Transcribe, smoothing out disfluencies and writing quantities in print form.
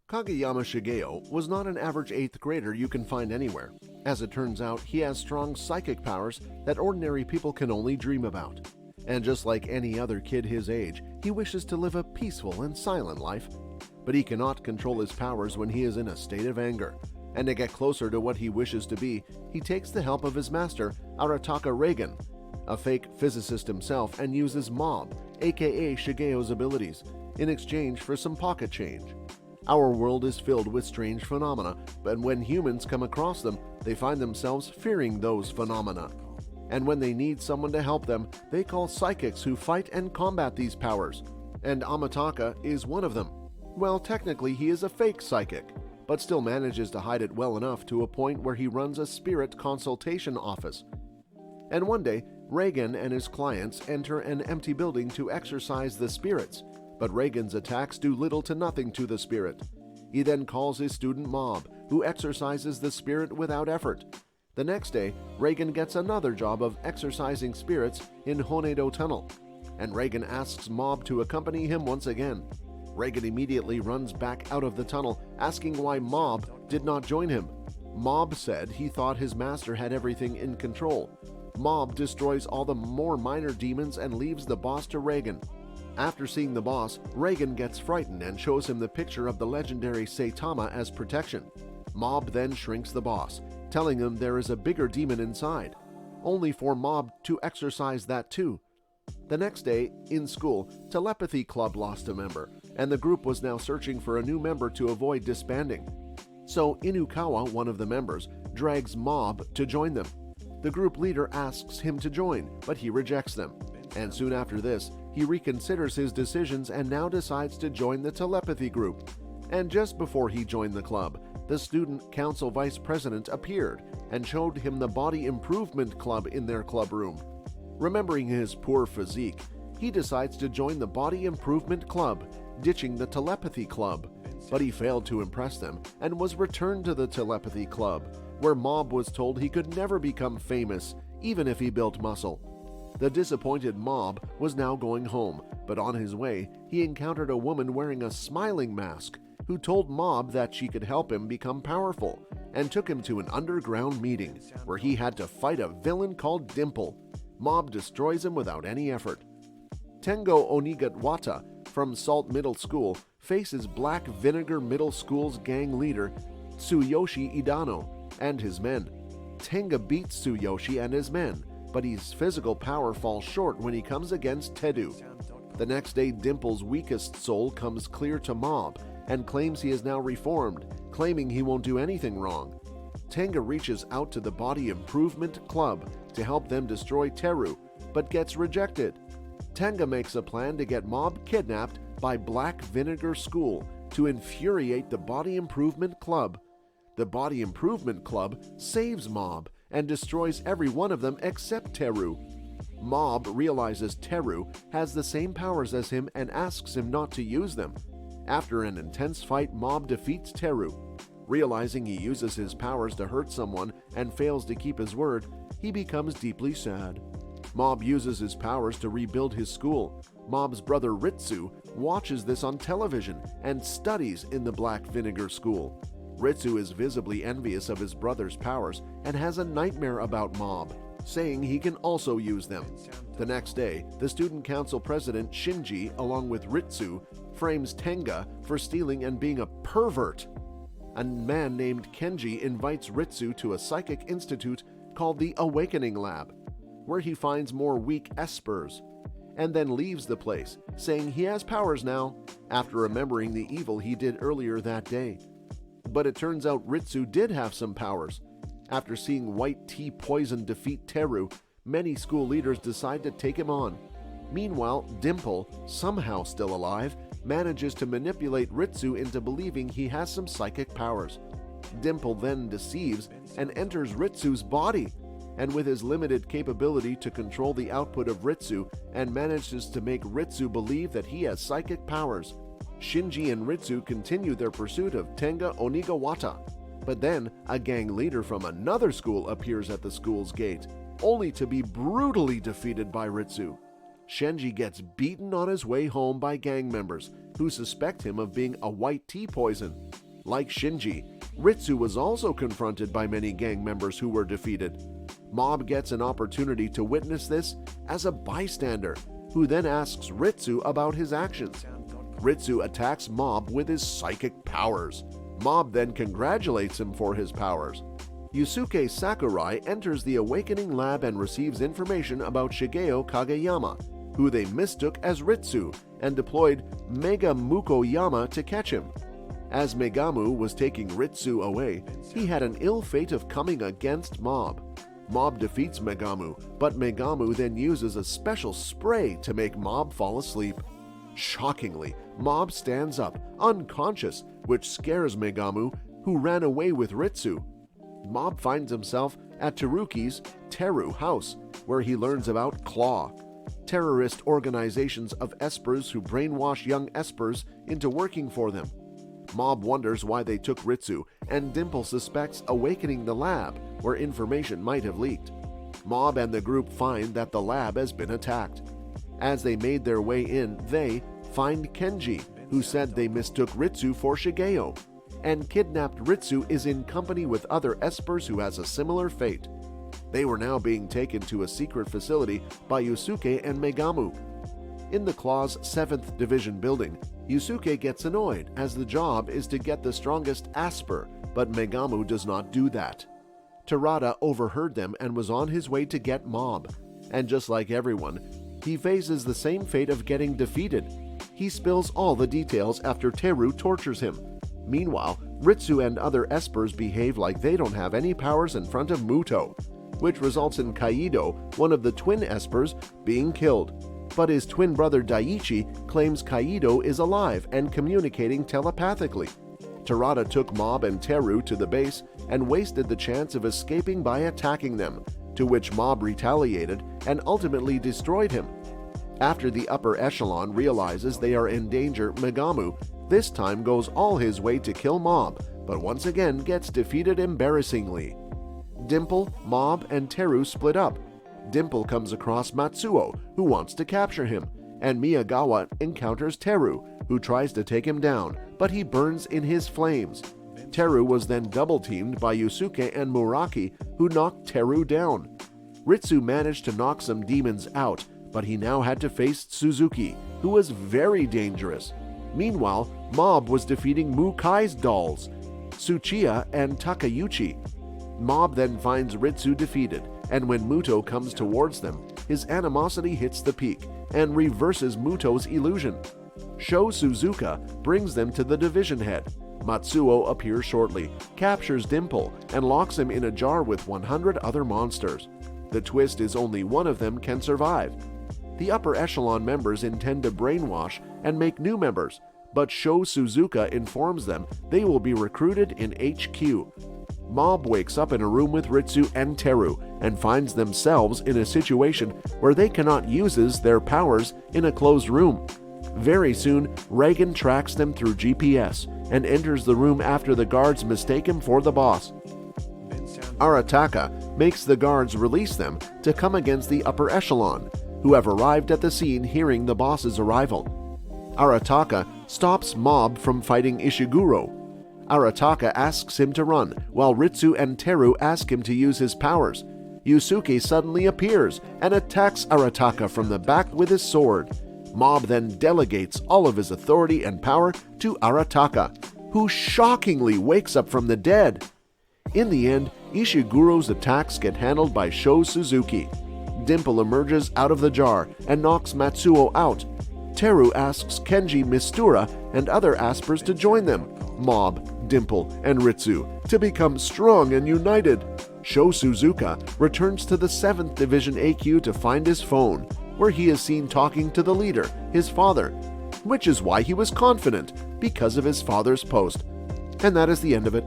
𝐾𝐲𝐤𝐤 was not an average 8th grader you can find anywhere. As it turns out, he has strong psychic powers that ordinary people can only dream about. And just like any other kid his age, he wishes to live a peaceful and silent life. But he cannot control his powers when he is in a state of anger. And to get closer to what he wishes to be, he takes the help of his master, 𝐼𝐸, a fake physicist himself, and uses 𝐸𝐵, aka 𝐥𝐢𝐤𝐞's abilities, in exchange for some pocket change. Our world is filled with strange phenomena, but when humans come across them, they find themselves fearing those phenomena. And when they need someone to help them, they call psychics who fight and combat these powers. And Amataka is one of them. Well, technically he is a fake psychic, but still manages to hide it well enough to a point where he runs a spirit consultation office. And one day, Reagan and his clients enter an empty building to exorcise the spirits, but Reagan's attacks do little to nothing to the spirit. He then calls his student 𝐸𝐵, who exorcises the spirit without effort. The next day, Reagan gets another job of exorcising spirits in Honedo Tunnel, and Reagan asks 𝐸𝐵 to accompany him once again. Reagan immediately runs back out of the tunnel, asking why 𝐸𝐵 did not join him. 𝐸𝐵 said he thought his master had everything in control. 𝐸𝐵 destroys all the more minor demons and leaves the boss to Reagan. After seeing the boss, Reagan gets frightened and shows him the picture of the legendary 𝐸𝐻𝐻 as protection. 𝐸𝐵 then shrinks the boss, telling him there is a bigger demon inside, only for 𝐸𝐵 to exorcise that too. The next day, in school, Telepathy Club lost a member, and the group was now searching for a new member to avoid disbanding. So Inukawa, one of the members, drags 𝐸𝐵 to join them. The group leader asks him to join, but he rejects them. And soon after this, he reconsiders his decisions and now decides to join the telepathy group. And just before he joined the club, the student council vice president appeared and showed him the body improvement club in their club room. Remembering his poor physique, he decides to join the body improvement club, ditching the telepathy club. But he failed to impress them and was returned to the telepathy club, where 𝐸𝐵 was told he could never become famous, even if he built muscle. The disappointed 𝐸𝐵 was now going home, but on his way, he encountered a woman wearing a smiling mask who told 𝐸𝐵 that she could help him become powerful and took him to an underground meeting where he had to fight a villain called Dimple. 𝐸𝐵 destroys him without any effort. Tengo Onigawata from Salt Middle School faces Black Vinegar Middle School's gang leader Tsuyoshi Idano and his men. Tenga beats Tsuyoshi and his men, but his physical power falls short when he comes against Tedu. The next day, Dimple's weakest soul comes clear to 𝐸𝐵 and claims he is now reformed, claiming he won't do anything wrong. Tenga reaches out to the Body Improvement Club to help them destroy Teru, but gets rejected. Tenga makes a plan to get 𝐸𝐵 kidnapped by Black Vinegar School to infuriate the Body Improvement Club. The Body Improvement Club saves 𝐸𝐵 and destroys every one of them except Teru. 𝐸𝐵 realizes Teru has the same powers as him and asks him not to use them. After an intense fight, 𝐸𝐵 defeats Teru. Realizing he uses his powers to hurt someone and fails to keep his word, he becomes deeply sad. 𝐸𝐵 uses his powers to rebuild his school. 𝐸�B's brother Ritsu watches this on television and studies in the Black Vinegar School. Ritsu is visibly envious of his brother's powers and has a nightmare about 𝐸𝐵, saying he can also use them. The next day, the student council president Shinji, along with Ritsu, frames Tenga for stealing and being a pervert. A man named Kenji invites Ritsu to a psychic institute called the Awakening Lab, where he finds more weak espers, and then leaves the place, saying he has powers now, after remembering the evil he did earlier that day. But it turns out Ritsu did have some powers. After seeing white tea poison defeat Teru, many school leaders decide to take him on. Meanwhile, Dimple, somehow still alive, manages to manipulate Ritsu into believing he has some psychic powers. Dimple then deceives and enters Ritsu's body, and with his limited capability to control the output of Ritsu, and manages to make Ritsu believe that he has psychic powers. Shinji and Ritsu continue their pursuit of Tenga Onigawata, but then a gang leader from another school appears at the school's gate, only to be brutally defeated by Ritsu. Shinji gets beaten on his way home by gang members, who suspect him of being a white tea poison. Like Shinji, 𝐸 was also confronted by many gang members who were defeated. Mob gets an opportunity to witness this as a bystander, who then asks 𝐸 about his actions. 𝐸 attacks Mob with his psychic powers. Mob then congratulates him for his powers. Yusuke Sakurai enters the Awakening Lab and receives information about Shigeo Kageyama, who they mistook as 𝐸 and deployed Mega Mukoyama to catch him. As Megamu was taking 𝐸 away, he had an ill fate of coming against Mob. Mob defeats Megamu, but Megamu then uses a special spray to make Mob fall asleep. Shockingly, Mob stands up, unconscious, which scares Megamu, who ran away with 𝐸. Mob finds himself at Teruki's Teru house, where he learns about 𝐾𝐨, terrorist organizations of espers who brainwash young espers into working for them. Mob wonders why they took 𝐸, and Dimple suspects Awakening the Lab, where information might have leaked. Mob and the group find that the lab has been attacked. As they made their way in, they find Kenji, who said they mistook 𝐸 for Shigeo, and kidnapped 𝐸 is in company with other espers who has a similar fate. They were now being taken to a secret facility by Yusuke and Megamu. In the 𝐾𝐨's 7th Division building, Yusuke gets annoyed as the job is to get the strongest Asper, but Megamu does not do that. Terada overheard them and was on his way to get Mob, and just like everyone, he faces the same fate of getting defeated. He spills all the details after Teru tortures him. Meanwhile, 𝐸 and other espers behave like they don't have any powers in front of Muto, which results in Kaido, one of the twin espers, being killed. But his twin brother Daiichi claims Kaido is alive and communicating telepathically. Terada took Mob and Teru to the base and wasted the chance of escaping by attacking them, to which Mob retaliated and ultimately destroyed him. After the upper echelon realizes they are in danger, Megamu this time goes all his way to kill Mob, but once again gets defeated embarrassingly. Dimple, Mob, and Teru split up. Dimple comes across Matsuo, who wants to capture him, and Miyagawa encounters Teru, who tries to take him down, but he burns in his flames. Teru was then double-teamed by Yusuke and Muraki, who knocked Teru down. 𝐸 managed to knock some demons out, but he now had to face Suzuki, who was very dangerous. Meanwhile, Mob was defeating Mukai's dolls, Tsuchiya and Takeuchi. Mob then finds 𝐸 defeated, and when Muto comes towards them, his animosity hits the peak and reverses Muto's illusion. Sho Suzuka brings them to the division head. Matsuo appears shortly, captures Dimple, and locks him in a jar with 100 other monsters. The twist is only one of them can survive. The upper echelon members intend to brainwash and make new members, but Sho Suzuka informs them they will be recruited in HQ. Mob wakes up in a room with 𝐸 and Teru and finds themselves in a situation where they cannot use their powers in a closed room. Very soon, Reagan tracks them through GPS and enters the room after the guards mistake him for the boss. Arataka makes the guards release them to come against the upper echelon, who have arrived at the scene hearing the boss's arrival. Arataka stops Mob from fighting Ishiguro. Arataka asks him to run, while 𝐸 and Teru ask him to use his powers. Yusuke suddenly appears and attacks Arataka from the back with his sword. Mob then delegates all of his authority and power to Arataka, who shockingly wakes up from the dead. In the end, Ishiguro's attacks get handled by Sho Suzuki. Dimple emerges out of the jar and knocks Matsuo out. Teru asks Kenji Mistura and other aspers to join them, Mob, Dimple, and 𝐸, to become strong and united. Sho Suzuka returns to the 7th Division AQ to find his phone, where he is seen talking to the leader, his father, which is why he was confident, because of his father's post. And that is the end of it.